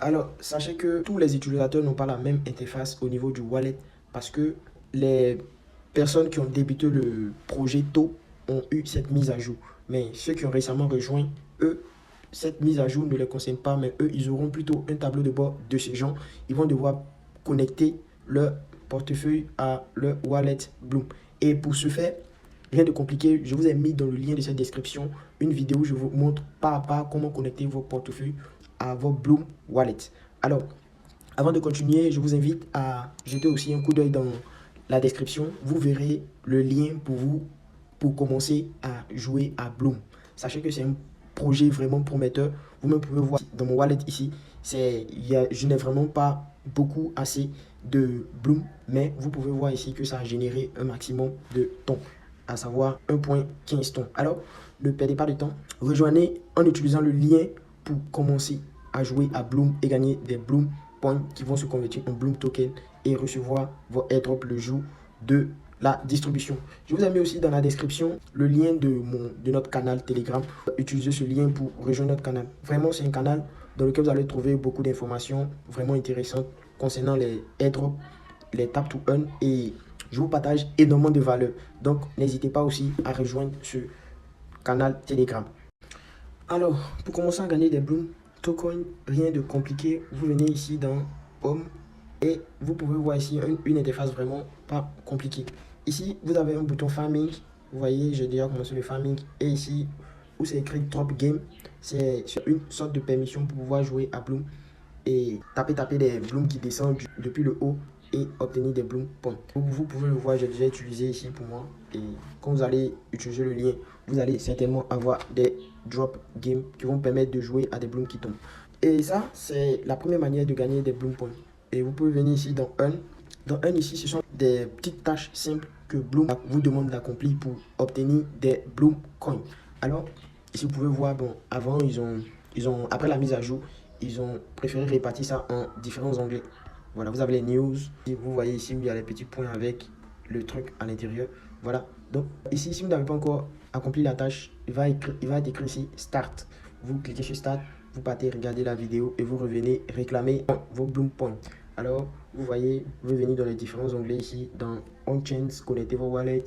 Alors, sachez que tous les utilisateurs n'ont pas la même interface au niveau du wallet parce que les personnes qui ont débuté le projet tôt ont eu cette mise à jour. Mais ceux qui ont récemment rejoint, eux, cette mise à jour ne les concerne pas, mais eux, ils auront plutôt un tableau de bord de ces gens. Ils vont devoir connecter leur portefeuille à leur wallet Bloom. Et pour ce faire, rien de compliqué, je vous ai mis dans le lien de cette description une vidéo où je vous montre pas à pas comment connecter vos portefeuilles à vos Bloom Wallet. Alors, avant de continuer, je vous invite à jeter aussi un coup d'œil dans la description. Vous verrez le lien pour commencer à jouer à Bloom. Sachez que c'est un projet vraiment prometteur. Vous-même pouvez voir dans mon wallet ici, je n'ai vraiment pas beaucoup assez de Bloom, mais vous pouvez voir ici que ça a généré un maximum de temps, à savoir 1.15 tonnes. Alors, ne perdez pas de temps. Rejoignez en utilisant le lien pour commencer à jouer à Bloom et gagner des Bloom Points qui vont se convertir en Bloom Token et recevoir vos airdrops le jour de la distribution. Je vous ai mis aussi dans la description le lien de notre canal Telegram. Utilisez ce lien pour rejoindre notre canal. Vraiment, c'est un canal dans lequel vous allez trouver beaucoup d'informations vraiment intéressantes concernant les airdrops, les tap to earn, et je vous partage énormément de valeur. Donc, n'hésitez pas aussi à rejoindre ce canal Telegram. Alors, pour commencer à gagner des Bloom Token, rien de compliqué. Vous venez ici dans Home et vous pouvez voir ici une interface vraiment pas compliquée. Ici, vous avez un bouton farming. Vous voyez, j'ai déjà commencé le farming. Et ici, où c'est écrit Drop Game, c'est une sorte de permission pour pouvoir jouer à Bloom et taper des Blooms qui descendent depuis le haut et obtenir des Bloom Points. Vous pouvez le voir, j'ai déjà utilisé ici pour moi. Et quand vous allez utiliser le lien, vous allez certainement avoir des drop games qui vont permettre de jouer à des Blooms qui tombent. Et ça, c'est la première manière de gagner des Bloom Points. Et vous pouvez venir ici dans Earn. Dans Earn, ici, ce sont des petites tâches simples que Bloom vous demande d'accomplir pour obtenir des Bloom Coins. Alors, ici, vous pouvez voir, bon, avant, après la mise à jour, ils ont préféré répartir ça en différents onglets. Voilà, vous avez les news. Vous voyez ici où il y a les petits points avec le truc à l'intérieur. Voilà. Donc, ici, si vous n'avez pas encore accompli la tâche, il va être écrit ici Start. Vous cliquez sur Start, vous partez regarder la vidéo et vous revenez réclamer vos Bloom Points. Alors, vous voyez, vous venez dans les différents onglets ici, dans On-Chains, connectez vos wallets.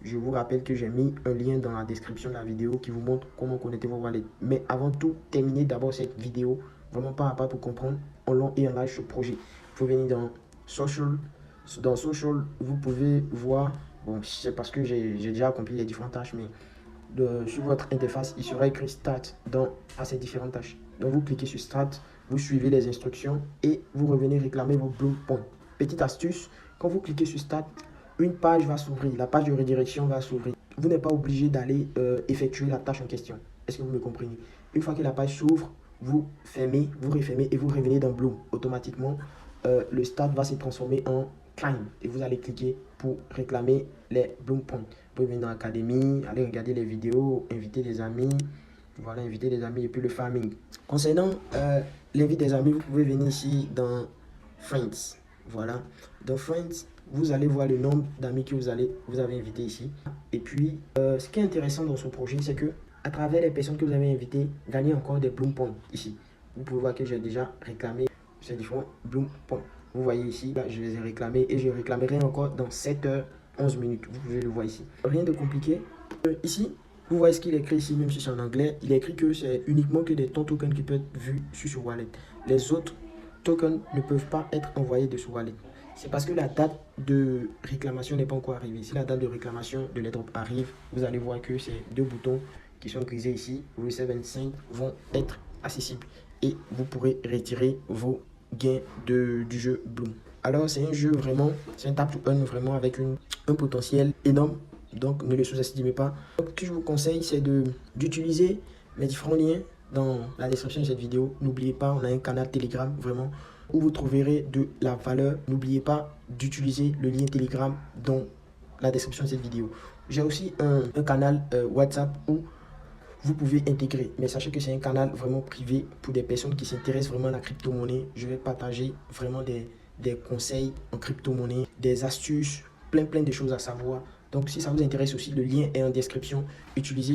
Je vous rappelle que j'ai mis un lien dans la description de la vidéo qui vous montre comment connecter vos wallets. Mais avant tout, terminez d'abord cette vidéo, vraiment pas à pas pour comprendre en long et en large ce projet. Il faut venir dans Social. Dans Social, vous pouvez voir, bon, c'est parce que j'ai déjà accompli les différentes tâches, mais sur votre interface, il sera écrit Start à ces différentes tâches. Donc, vous cliquez sur Start, vous suivez les instructions et vous revenez réclamer vos Bloom Points. Petite astuce, quand vous cliquez sur Start, une page va s'ouvrir, la page de redirection va s'ouvrir. Vous n'êtes pas obligé d'aller effectuer la tâche en question. Est-ce que vous me comprenez? Une fois que la page s'ouvre, vous fermez, vous refermez et vous revenez dans Bloom. Automatiquement, le Start va se transformer en Climb et vous allez cliquer pour réclamer les Bloom Points. Vous pouvez venir dans l'Académie, aller regarder les vidéos, inviter des amis. Voilà, inviter des amis et puis le farming. Concernant l'invite des amis, vous pouvez venir ici dans Friends. Voilà, dans Friends, vous allez voir le nombre d'amis que vous avez invités ici. Et puis, ce qui est intéressant dans ce projet, c'est que à travers les personnes que vous avez invitées, gagner encore des Bloom Points ici. Vous pouvez voir que j'ai déjà réclamé ces différents Bloom Points. Vous voyez ici, là, je les ai réclamés et je réclamerai encore dans 7h11 minutes. Vous pouvez le voir ici. Rien de compliqué. Ici, vous voyez ce qu'il est écrit ici, même si c'est en anglais. Il est écrit que c'est uniquement que des tokens qui peuvent être vus sur ce wallet. Les autres tokens ne peuvent pas être envoyés de ce wallet. C'est parce que la date de réclamation n'est pas encore arrivée. Si la date de réclamation de l'airdrop arrive, vous allez voir que ces deux boutons qui sont grisés ici, Receive 25, vont être accessibles. Et vous pourrez retirer vos gains du jeu Bloom. Alors, c'est un jeu vraiment, c'est un tap to earn vraiment avec un potentiel énorme. Donc, ne le sous-estimez pas. Donc, ce que je vous conseille, c'est d'utiliser les différents liens dans la description de cette vidéo. N'oubliez pas, on a un canal Telegram, vraiment, où vous trouverez de la valeur. N'oubliez pas d'utiliser le lien Telegram dans la description de cette vidéo. J'ai aussi un canal WhatsApp où vous pouvez intégrer. Mais sachez que c'est un canal vraiment privé pour des personnes qui s'intéressent vraiment à la crypto-monnaie. Je vais partager vraiment des conseils en crypto-monnaie, des astuces, plein de choses à savoir. Donc, si ça vous intéresse aussi, le lien est en description. Utilisez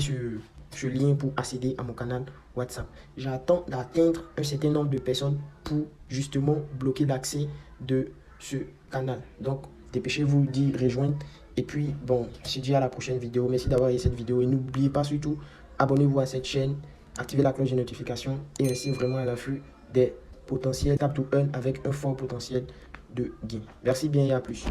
ce lien pour accéder à mon canal WhatsApp. J'attends d'atteindre un certain nombre de personnes pour justement bloquer l'accès de ce canal. Donc, dépêchez-vous d'y rejoindre. Et puis, bon, je se dis à la prochaine vidéo. Merci d'avoir regardé cette vidéo. Et n'oubliez pas surtout, abonnez-vous à cette chaîne, activez la cloche de notification et restez vraiment à l'affût des potentiels tap to earn avec un fort potentiel de gain. Merci bien et à plus.